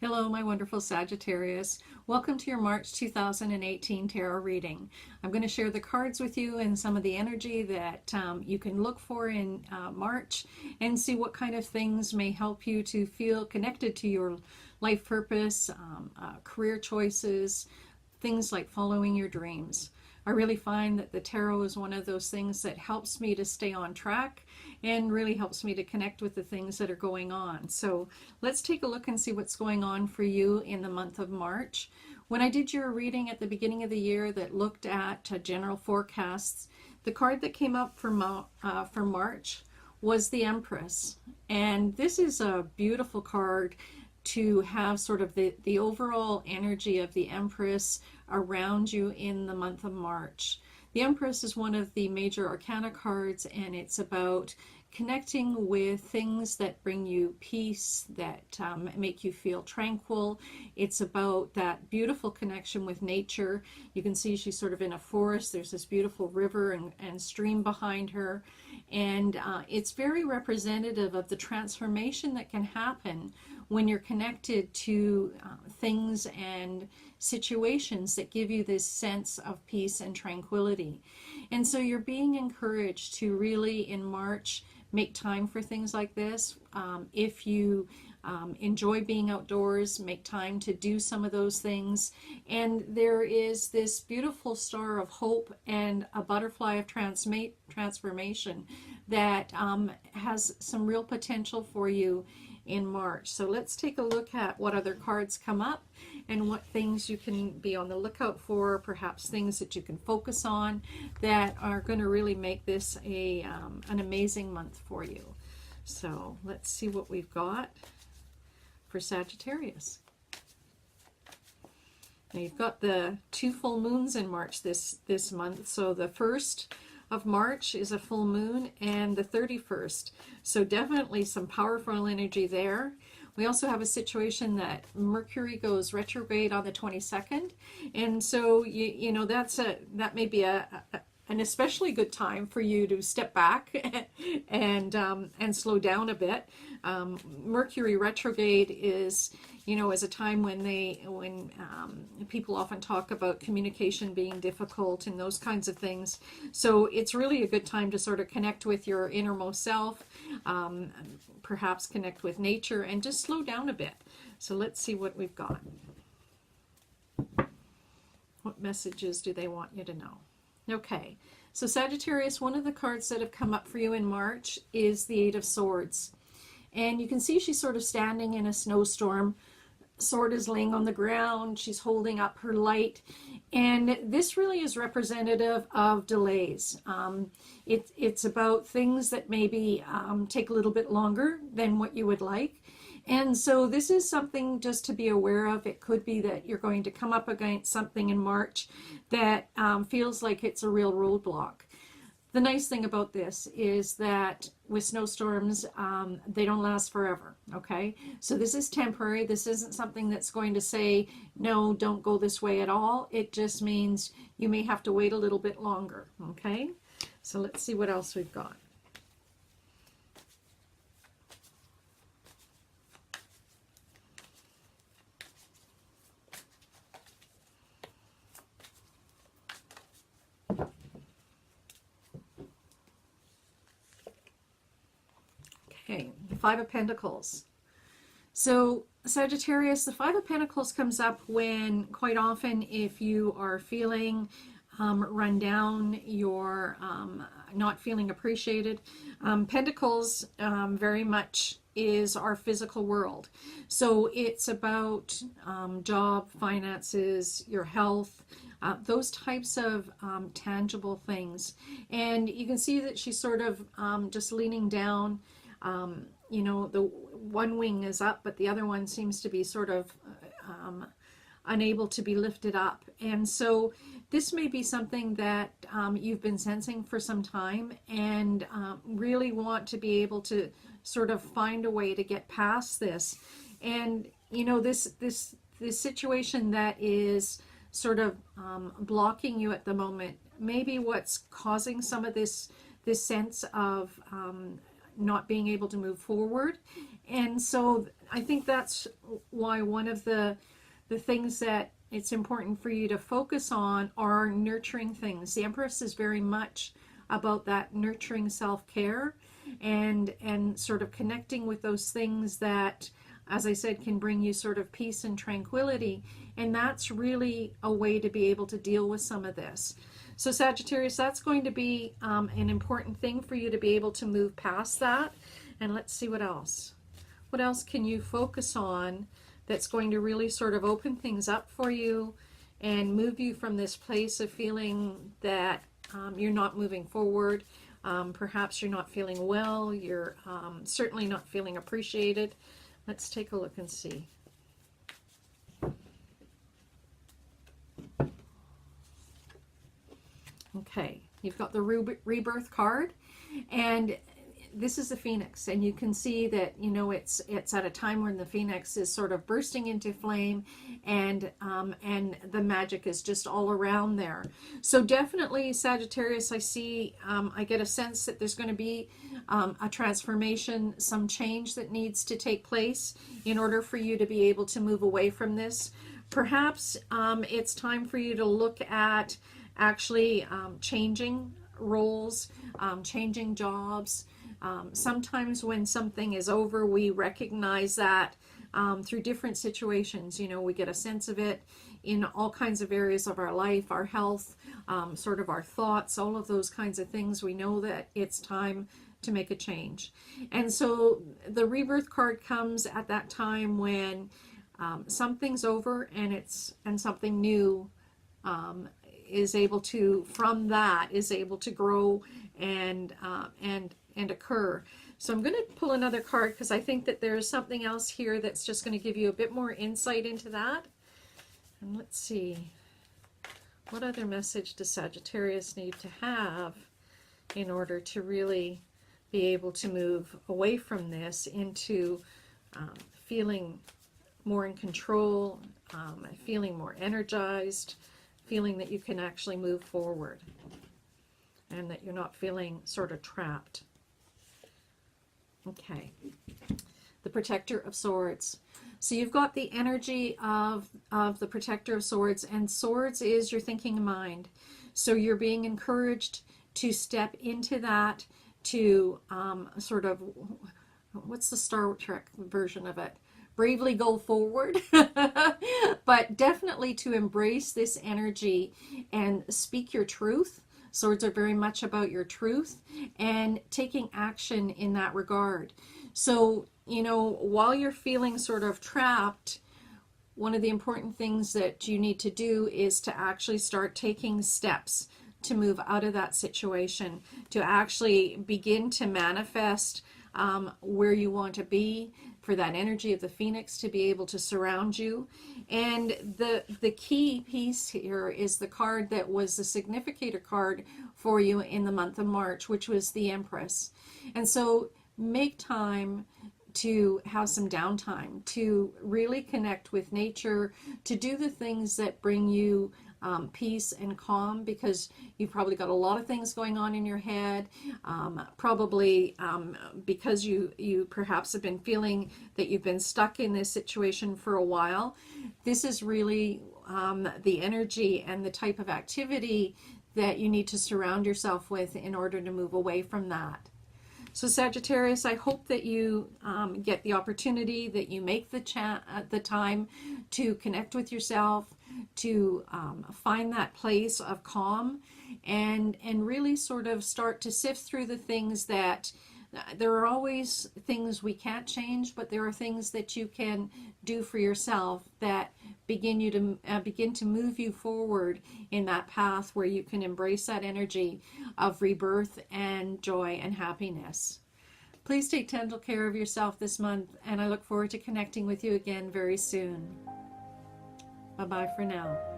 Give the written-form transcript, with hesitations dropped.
Hello, my wonderful Sagittarius. Welcome to your March 2018 tarot reading. I'm going to share the cards with you and some of the energy that you can look for in March and see what kind of things may help you to feel connected to your life purpose, career choices, things like following your dreams. I really find that the tarot is one of those things that helps me to stay on track and really helps me to connect with the things that are going on. So let's take a look and see what's going on for you in the month of March. When I did your reading at the beginning of the year that looked at general forecasts, the card that came up for March was the Empress. And this is a beautiful card to have sort of the overall energy of the Empress around you in the month of March. The Empress is one of the major arcana cards, and it's about connecting with things that bring you peace, that make you feel tranquil. It's about that beautiful connection with nature. You can see she's sort of in a forest. There's this beautiful river and stream behind her. And it's very representative of the transformation that can happen when you're connected to things and situations that give you this sense of peace and tranquility. And so you're being encouraged to really, in March, make time for things like this. If you enjoy being outdoors, make time to do some of those things. And there is this beautiful star of hope and a butterfly of transformation that has some real potential for you in March. So let's take a look at what other cards come up and what things you can be on the lookout for, perhaps things that you can focus on that are going to really make this an amazing month for you. So let's see what we've got for Sagittarius. Now you've got the 2 full moons in March this month. So the 1st of March is a full moon, and the 31st. So definitely some powerful energy there. We also have a situation that Mercury goes retrograde on the 22nd, and so you know that may be an especially good time for you to step back and slow down a bit. Mercury retrograde is a time when people often talk about communication being difficult and those kinds of things. So it's really a good time to sort of connect with your innermost self, perhaps connect with nature and just slow down a bit. So let's see what we've got. What messages do they want you to know? Okay, so Sagittarius, one of the cards that have come up for you in March is the 8 of Swords. And you can see she's sort of standing in a snowstorm. Sword is laying on the ground. She's holding up her light. And this really is representative of delays. It's about things that maybe take a little bit longer than what you would like. And so this is something just to be aware of. It could be that you're going to come up against something in March that feels like it's a real roadblock. The nice thing about this is that with snowstorms, they don't last forever, okay? So this is temporary. This isn't something that's going to say, no, don't go this way at all. It just means you may have to wait a little bit longer, okay? So let's see what else we've got. Okay, the 5 of Pentacles. So Sagittarius, the 5 of Pentacles comes up when quite often if you are feeling run down, you're not feeling appreciated. Pentacles very much is our physical world. So it's about job, finances, your health, those types of tangible things. And you can see that she's sort of just leaning down. The one wing is up, but the other one seems to be sort of unable to be lifted up. And so this may be something that you've been sensing for some time and really want to be able to sort of find a way to get past this. And this situation that is sort of blocking you at the moment, maybe what's causing some of this sense of not being able to move forward. And so I think that's why one of the things that it's important for you to focus on are nurturing things. The Empress is very much about that nurturing self-care and sort of connecting with those things that, as I said, can bring you sort of peace and tranquility. And that's really a way to be able to deal with some of this. So Sagittarius, that's going to be an important thing for you to be able to move past that. And let's see what else. What else can you focus on that's going to really sort of open things up for you and move you from this place of feeling that you're not moving forward. Perhaps you're not feeling well. You're certainly not feeling appreciated. Let's take a look and see. Okay, you've got the Rebirth card, and this is the Phoenix, and you can see that, you know, it's at a time when the Phoenix is sort of bursting into flame, and the magic is just all around there. So definitely, Sagittarius, I see, I get a sense that there's going to be a transformation, some change that needs to take place in order for you to be able to move away from this. Perhaps it's time for you to look at actually changing roles, changing jobs. Sometimes when something is over, we recognize that through different situations. You know, we get a sense of it in all kinds of areas of our life, our health, sort of our thoughts, all of those kinds of things. We know that it's time to make a change. And so the Rebirth card comes at that time when something's over and something new is able to, from that, is able to grow and occur. So I'm going to pull another card because I think that there's something else here that's just going to give you a bit more insight into that. And let's see, what other message does Sagittarius need to have in order to really be able to move away from this into feeling more in control, feeling more energized, feeling that you can actually move forward and that you're not feeling sort of trapped. Okay, the Protector of Swords. So you've got the energy of the Protector of Swords, and Swords is your thinking mind. So you're being encouraged to step into that, to sort of, what's the Star Trek version of it? Bravely go forward, but definitely to embrace this energy and speak your truth. Swords are very much about your truth and taking action in that regard. So, you know, while you're feeling sort of trapped, one of the important things that you need to do is to actually start taking steps to move out of that situation, to actually begin to manifest where you want to be, for that energy of the Phoenix to be able to surround you. And the key piece here is the card that was the significator card for you in the month of March, which was the Empress. And so make time to have some downtime, to really connect with nature, to do the things that bring you peace and calm, because you've probably got a lot of things going on in your head, probably because you perhaps have been feeling that you've been stuck in this situation for a while. This is really the energy and the type of activity that you need to surround yourself with in order to move away from that. So Sagittarius, I hope that you get the opportunity, that you make the time to connect with yourself, to find that place of calm, and really sort of start to sift through the things that, there are always things we can't change, but there are things that you can do for yourself that begin to move you forward in that path where you can embrace that energy of rebirth and joy and happiness. Please take gentle care of yourself this month, and I look forward to connecting with you again very soon. Bye-bye for now.